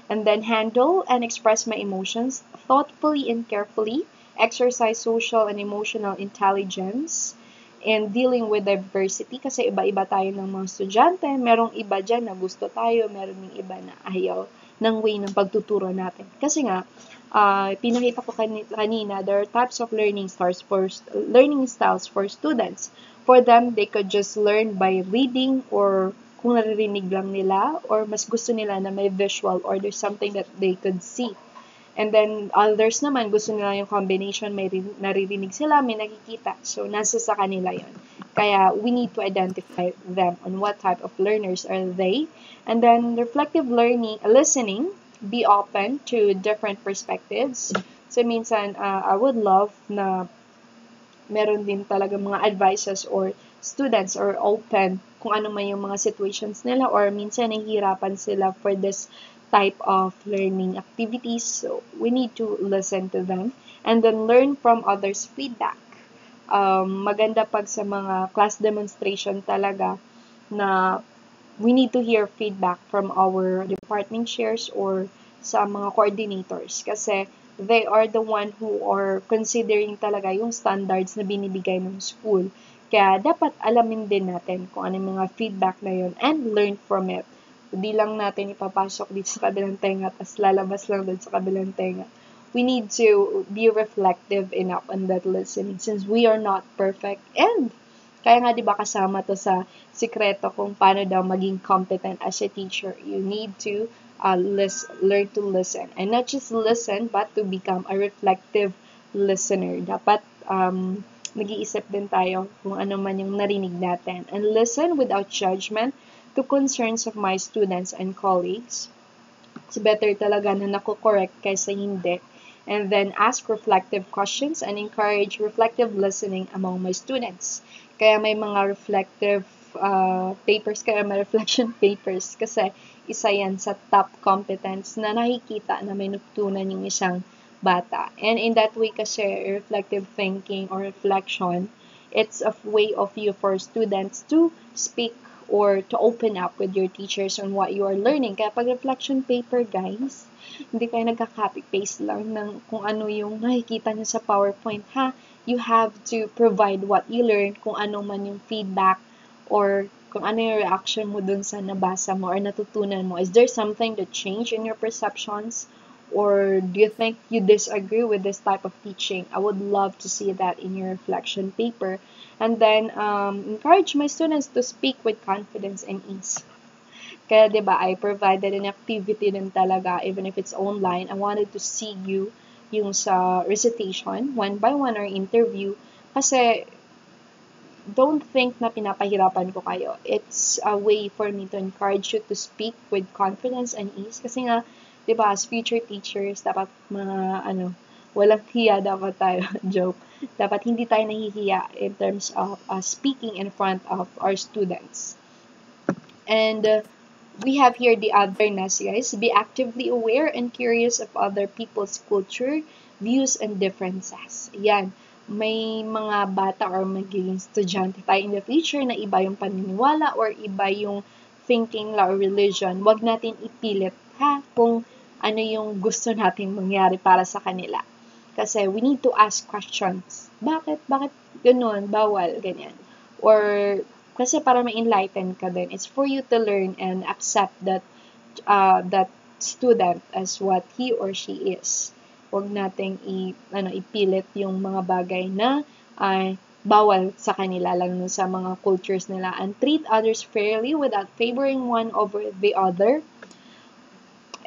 And then handle and express my emotions thoughtfully and carefully. Exercise social and emotional intelligence and dealing with diversity, kasi iba-iba tayo ng mga estudyante. Merong iba dyan na gusto tayo, meron yung iba na ayaw ng way ng pagtuturo natin. Kasi nga, pinakita ko kanina, there are types of learning styles for students. For them, they could just learn by reading or kung naririnig lang nila or mas gusto nila na may visual or there's something that they could see. And then others naman gusto nila yung combination, may naririnig sila, may nakikita. So nasa sa kanila yon. Kaya we need to identify them on what type of learners are they. And then reflective listening, be open to different perspectives. So minsan I would love na meron din talaga mga advices or students or open kung ano man yung mga situations nila or minsan nahihirapan sila for this type of learning activities. So, we need to listen to them and then learn from others' feedback. Maganda pag sa mga class demonstration talaga na we need to hear feedback from our department chairs or sa mga coordinators kasi they are the one who are considering talaga yung standards na binibigay ng school. Kaya dapat alamin din natin kung ano yung mga feedback na yun and learn from it. Hindi lang natin ipapasok dito sa kabilang tenga tapos lalabas lang doon sa kabilang tenga. We need to be reflective enough on that listening since we are not perfect. And kaya nga 'di ba kasama to sa sikreto kung paano daw maging competent as a teacher. You need to learn to listen. And not just listen but to become a reflective listener. Dapat nag-iisip din tayo kung ano man yung narinig natin. And listen without judgment to concerns of my students and colleagues. It's better talaga na nako-correct kaysa hindi. And then ask reflective questions and encourage reflective listening among my students. Kaya may mga reflective papers, kaya may reflection papers kasi isa yan sa top competence na nakikita na may natutunan yung isang bata. And in that way kasi reflective thinking or reflection, it's a way of you for students to speak or to open up with your teachers on what you are learning. Kaya pag reflection paper, guys, hindi kayo nagka-copy-paste lang ng kung ano yung nakikita nyo sa PowerPoint, ha? You have to provide what you learn, kung ano man yung feedback or kung ano yung reaction mo dun sa nabasa mo or natutunan mo. Is there something that changed in your perceptions? Or do you think you disagree with this type of teaching? I would love to see that in your reflection paper. And then, encourage my students to speak with confidence and ease. Kaya, di ba, I provided an activity din talaga, even if it's online. I wanted to see you yung sa recitation, one by one, or interview. Kasi, don't think na pinapahirapan ko kayo. It's a way for me to encourage you to speak with confidence and ease. Kasi nga, di ba, as future teachers, dapat mga, walang hiya dapat tayo. Joke. Dapat hindi tayo nahihiya in terms of speaking in front of our students. And we have here the awareness, guys. Be actively aware and curious of other people's culture, views, and differences. Yan. May mga bata or magiging estudyante tayo in the future na iba yung paniniwala or iba yung thinking or religion. Huwag natin ipilit, ha? Kung ano yung gusto natin mangyari para sa kanila. Kasi we need to ask questions. Bakit? Bakit ganun? Bawal, ganyan. Or, kasi para ma-enlighten ka din. It's for you to learn and accept that that student as what he or she is. Huwag nating ipilit yung mga bagay na bawal sa kanila lang sa mga cultures nila. And treat others fairly without favoring one over the other.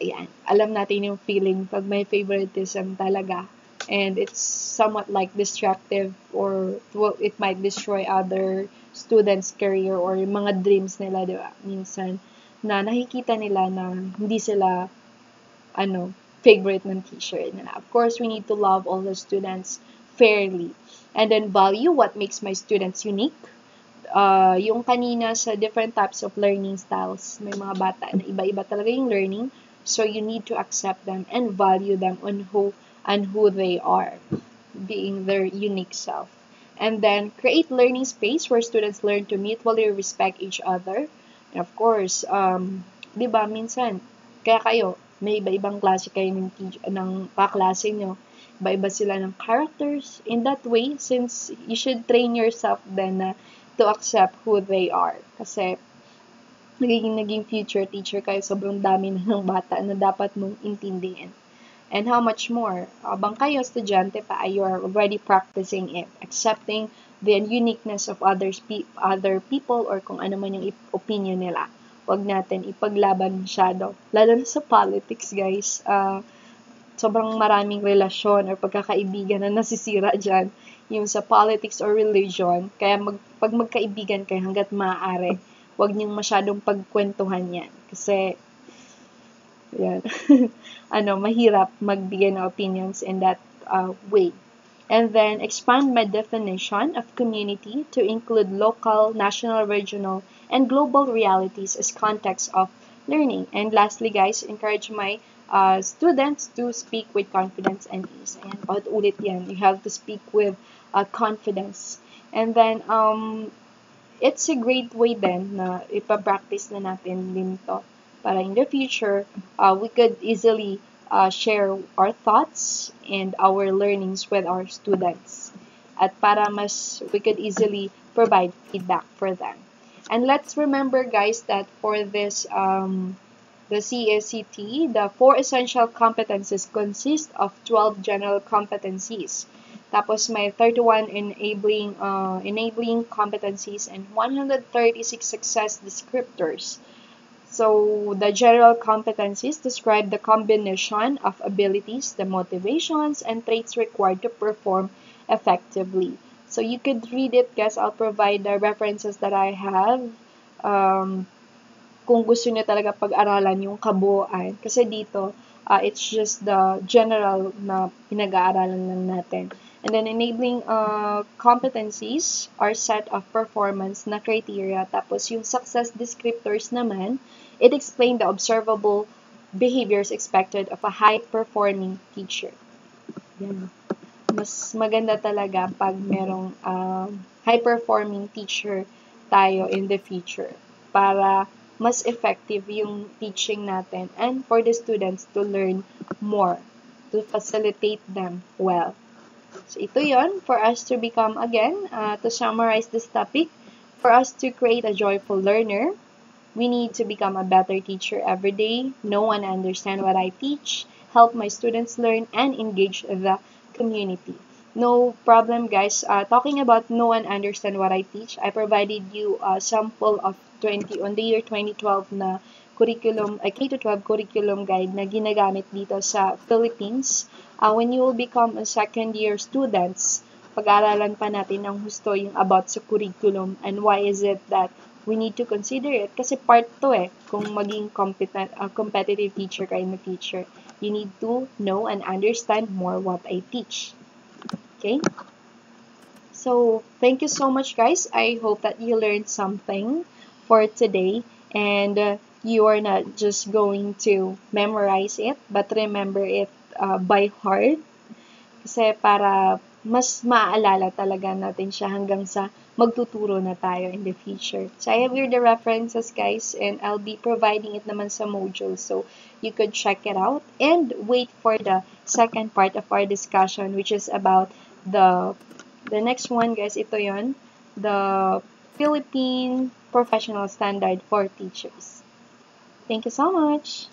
Ayan. Alam natin yung feeling pag may favoritism talaga. And it's somewhat like destructive or it might destroy other students' career or yung mga dreams nila, di ba? Minsan, na nakikita nila na hindi sila, favorite ng teacher nila. Of course, we need to love all the students fairly. And then value what makes my students unique. Yung kanina sa different types of learning styles, may mga bata na iba-iba talaga yung learning. So, you need to accept them and value them on who they are, being their unique self. And then, create learning space where students learn to mutually respect each other. And of course, di ba, minsan, kaya kayo, may iba-ibang klase kayo ng kaklase nyo. Iba-iba sila ng characters. In that way, since you should train yourself then to accept who they are. Kasi, naging future teacher kayo, sobrang dami na ng bata na dapat mong intindihin. And how much more? Habang kayo, estudyante pa, you are already practicing it, accepting the uniqueness of other people or kung ano man yung opinion nila. wag natin ipaglaban masyado. Lalo na sa politics, guys. Sobrang maraming relasyon or pagkakaibigan na nasisira dyan, yung sa politics or religion. Kaya pag magkaibigan kayo hanggat maaari, wag niyong masyadong pagkwentuhan yan. Kasi, yan, mahirap magbigay ng opinions in that way. And then, expand my definition of community to include local, national, regional, and global realities as context of learning. And lastly, guys, encourage my students to speak with confidence and ease. Ayan, ulit yan. You have to speak with confidence. And then, it's a great way then na ipapractice na natin din to. Para in the future, we could easily share our thoughts and our learnings with our students. At para we could easily provide feedback for them. And let's remember, guys, that for this, the CSCT, the 4 essential competencies consist of 12 general competencies. Tapos may 31 enabling competencies and 136 success descriptors. So, the general competencies describe the combination of abilities, the motivations, and traits required to perform effectively. So, you could read it, guys. I'll provide the references that I have. Kung gusto niyo talaga pag-aralan yung kabuuan. Kasi dito, it's just the general na pinag-aaralan lang natin. And then, enabling competencies are set of performance na criteria. Tapos, yung success descriptors naman, it explains the observable behaviors expected of a high-performing teacher. Yan. Mas maganda talaga pag merong high-performing teacher tayo in the future para mas effective yung teaching natin and for the students to learn more, to facilitate them well. So, ito yon for us to become, again, to summarize this topic, for us to create a joyful learner, we need to become a better teacher every day, know and understand what I teach, help my students learn, and engage the community. No problem, guys. Talking about know and understand what I teach, I provided you a sample of on the year 2012 na curriculum, K-12 curriculum guide na ginagamit dito sa Philippines. When you will become a second year students, pag-aralan pa natin ng husto yung about sa curriculum and why is it that we need to consider it. Kasi part to kung maging competitive teacher kayo na teacher. You need to know and understand more what I teach. Okay? So, thank you so much, guys. I hope that you learned something for today. And you are not just going to memorize it, but remember it by heart. Kasi para mas maaalala talaga natin siya hanggang sa magtuturo na tayo in the future. So, I have here the references, guys, and I'll be providing it naman sa module. So, you could check it out and wait for the second part of our discussion, which is about the next one, guys. Ito yon, the Philippine Professional Standard for Teachers. Thank you so much.